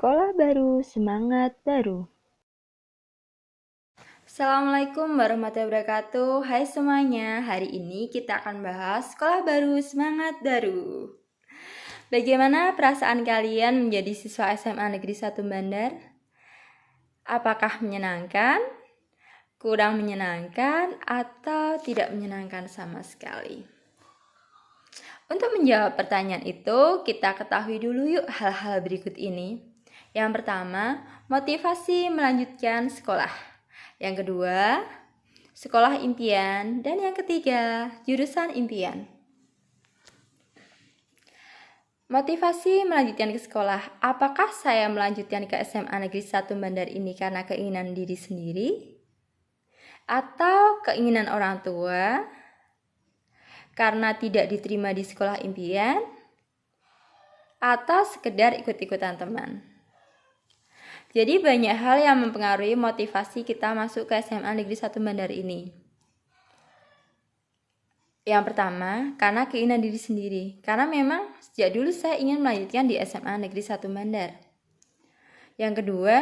Sekolah baru, semangat baru. Assalamualaikum warahmatullahi wabarakatuh. Hai semuanya, hari ini kita akan bahas sekolah baru, semangat baru. Bagaimana perasaan kalian menjadi siswa SMA Negeri 1 Bandar? Apakah menyenangkan, kurang menyenangkan, atau tidak menyenangkan sama sekali? Untuk menjawab pertanyaan itu, kita ketahui dulu yuk hal-hal berikut ini. Yang pertama, motivasi melanjutkan sekolah. Yang kedua, sekolah impian. Dan yang ketiga, jurusan impian. Motivasi melanjutkan ke sekolah. Apakah saya melanjutkan ke SMA Negeri 1 Bandar ini karena keinginan diri sendiri? Atau keinginan orang tua? Karena tidak diterima di sekolah impian? Atau sekedar ikut-ikutan teman? Jadi banyak hal yang mempengaruhi motivasi kita masuk ke SMA Negeri 1 Bandar ini. Yang pertama, karena keinginan diri sendiri. Karena memang sejak dulu saya ingin melanjutkan di SMA Negeri 1 Bandar. Yang kedua,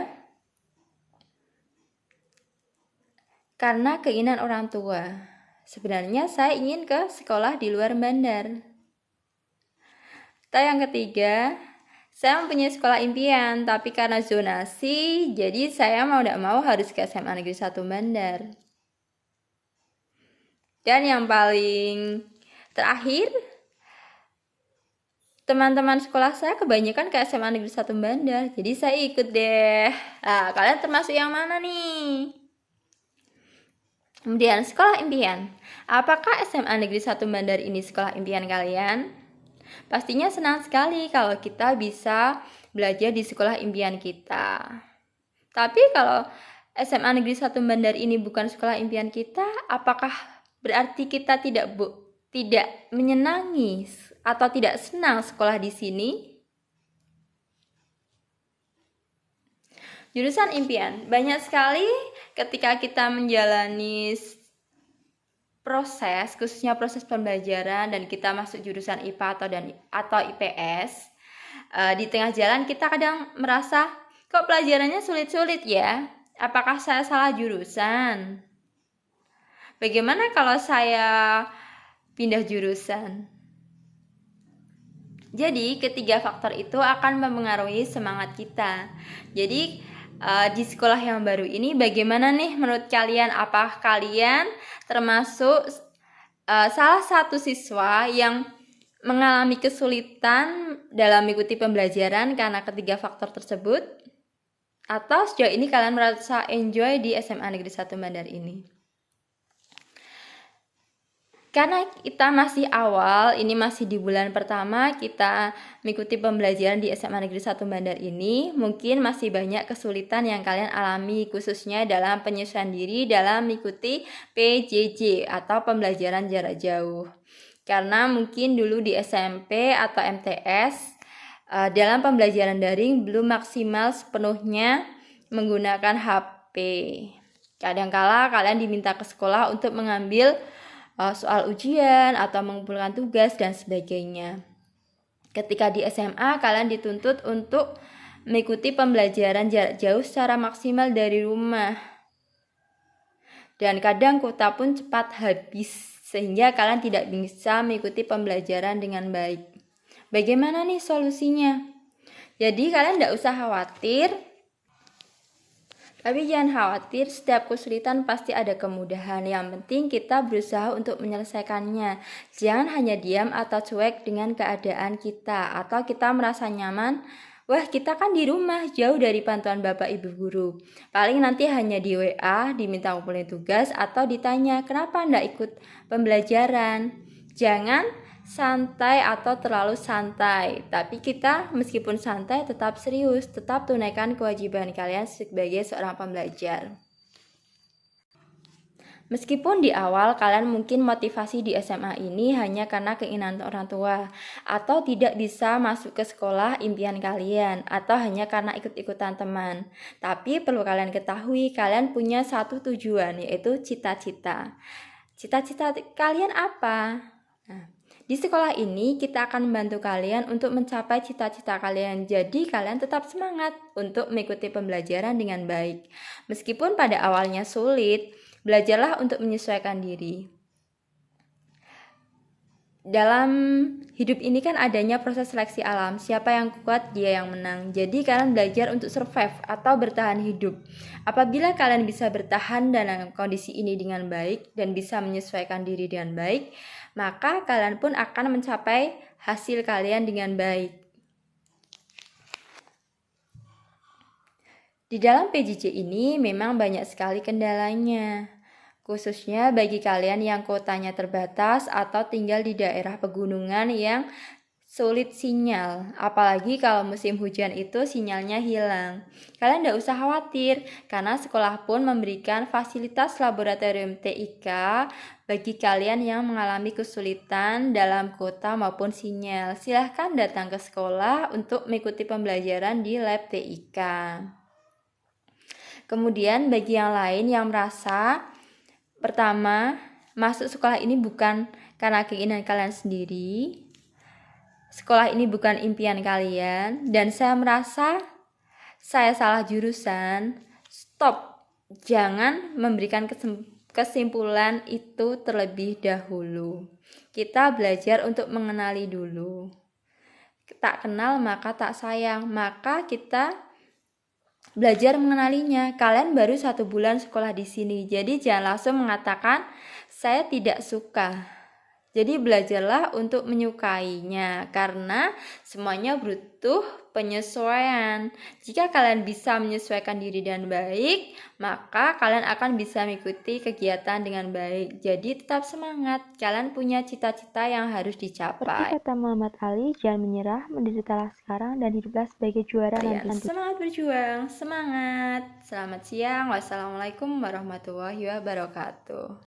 karena keinginan orang tua. Sebenarnya saya ingin ke sekolah di luar Bandar. Atau yang ketiga, saya mempunyai sekolah impian, tapi karena zonasi, jadi saya mau tidak mau harus ke SMA Negeri 1 Bandar. Dan yang paling terakhir, teman-teman sekolah saya kebanyakan ke SMA Negeri 1 Bandar, jadi saya ikut deh. Nah, kalian termasuk yang mana nih? Kemudian sekolah impian. Apakah SMA Negeri 1 Bandar ini sekolah impian kalian? Pastinya senang sekali kalau kita bisa belajar di sekolah impian kita. Tapi kalau SMA Negeri 1 Bandar ini bukan sekolah impian kita, apakah berarti kita tidak menyenangi atau tidak senang sekolah di sini? Jurusan impian. Banyak sekali ketika kita menjalani proses, khususnya proses pembelajaran dan kita masuk jurusan IPA atau IPS, di tengah jalan kita kadang merasa kok pelajarannya sulit-sulit ya? Apakah saya salah jurusan? Bagaimana kalau saya pindah jurusan? Jadi ketiga faktor itu akan mempengaruhi semangat kita. Jadi di sekolah yang baru ini bagaimana nih menurut kalian? Apakah kalian termasuk salah satu siswa yang mengalami kesulitan dalam mengikuti pembelajaran karena ketiga faktor tersebut? Atau sejauh ini kalian merasa enjoy di SMA Negeri 1 Bandar ini? Karena kita masih awal, ini masih di bulan pertama kita mengikuti pembelajaran di SMA Negeri 1 Bandar ini, mungkin masih banyak kesulitan yang kalian alami, khususnya dalam penyesuaian diri dalam mengikuti PJJ atau pembelajaran jarak jauh. Karena mungkin dulu di SMP atau MTS, dalam pembelajaran daring belum maksimal sepenuhnya menggunakan HP. Kadangkala kalian diminta ke sekolah untuk mengambil soal ujian atau mengumpulkan tugas dan sebagainya. Ketika di SMA, kalian dituntut untuk mengikuti pembelajaran jarak jauh secara maksimal dari rumah. Dan kadang kuota pun cepat habis, sehingga kalian tidak bisa mengikuti pembelajaran dengan baik. Bagaimana nih solusinya? Jadi kalian tidak usah khawatir. Tapi jangan khawatir, setiap kesulitan pasti ada kemudahan. Yang penting kita berusaha untuk menyelesaikannya. Jangan hanya diam atau cuek dengan keadaan kita. Atau kita merasa nyaman, wah kita kan di rumah, jauh dari pantauan bapak ibu guru. Paling nanti hanya di WA, diminta ngumpulin tugas, atau ditanya, kenapa ndak ikut pembelajaran? Jangan santai atau terlalu santai, tapi kita meskipun santai tetap serius, tetap tunaikan kewajiban kalian sebagai seorang pembelajar. Meskipun di awal kalian mungkin motivasi di SMA ini hanya karena keinginan orang tua, atau tidak bisa masuk ke sekolah impian kalian, atau hanya karena ikut-ikutan teman. Tapi perlu kalian ketahui, kalian punya satu tujuan, yaitu cita-cita. Cita-cita kalian apa? Nah, Di sekolah ini kita akan membantu kalian untuk mencapai cita-cita kalian. Jadi kalian tetap semangat untuk mengikuti pembelajaran dengan baik. Meskipun pada awalnya sulit, belajarlah untuk menyesuaikan diri. Dalam hidup ini kan adanya proses seleksi alam. Siapa yang kuat, dia yang menang. Jadi kalian belajar untuk survive atau bertahan hidup. Apabila kalian bisa bertahan dalam kondisi ini dengan baik dan bisa menyesuaikan diri dengan baik, maka kalian pun akan mencapai hasil kalian dengan baik. Di dalam PJJ ini memang banyak sekali kendalanya, khususnya bagi kalian yang kotanya terbatas atau tinggal di daerah pegunungan yang sulit sinyal. Apalagi kalau musim hujan itu sinyalnya hilang. Kalian tidak usah khawatir, karena sekolah pun memberikan fasilitas laboratorium TIK bagi kalian yang mengalami kesulitan dalam kota maupun sinyal. Silahkan datang ke sekolah untuk mengikuti pembelajaran di lab TIK. Kemudian bagi yang lain yang merasa, pertama, masuk sekolah ini bukan karena keinginan kalian sendiri, sekolah ini bukan impian kalian, dan saya merasa saya salah jurusan, stop. Jangan memberikan kesimpulan itu terlebih dahulu. Kita belajar untuk mengenali dulu. Tak kenal maka tak sayang, maka kita belajar mengenalinya. Kalian baru 1 bulan sekolah di sini, jadi jangan langsung mengatakan saya tidak suka. Jadi belajarlah untuk menyukainya, karena semuanya butuh penyesuaian. Jika kalian bisa menyesuaikan diri dengan baik, maka kalian akan bisa mengikuti kegiatan dengan baik. Jadi tetap semangat, kalian punya cita-cita yang harus Seperti dicapai. kata Muhammad Ali, jangan menyerah, menderitalah sekarang dan hiduplah sebagai juara nanti. Semangat berjuang, semangat. Selamat siang, wassalamualaikum warahmatullahi wabarakatuh.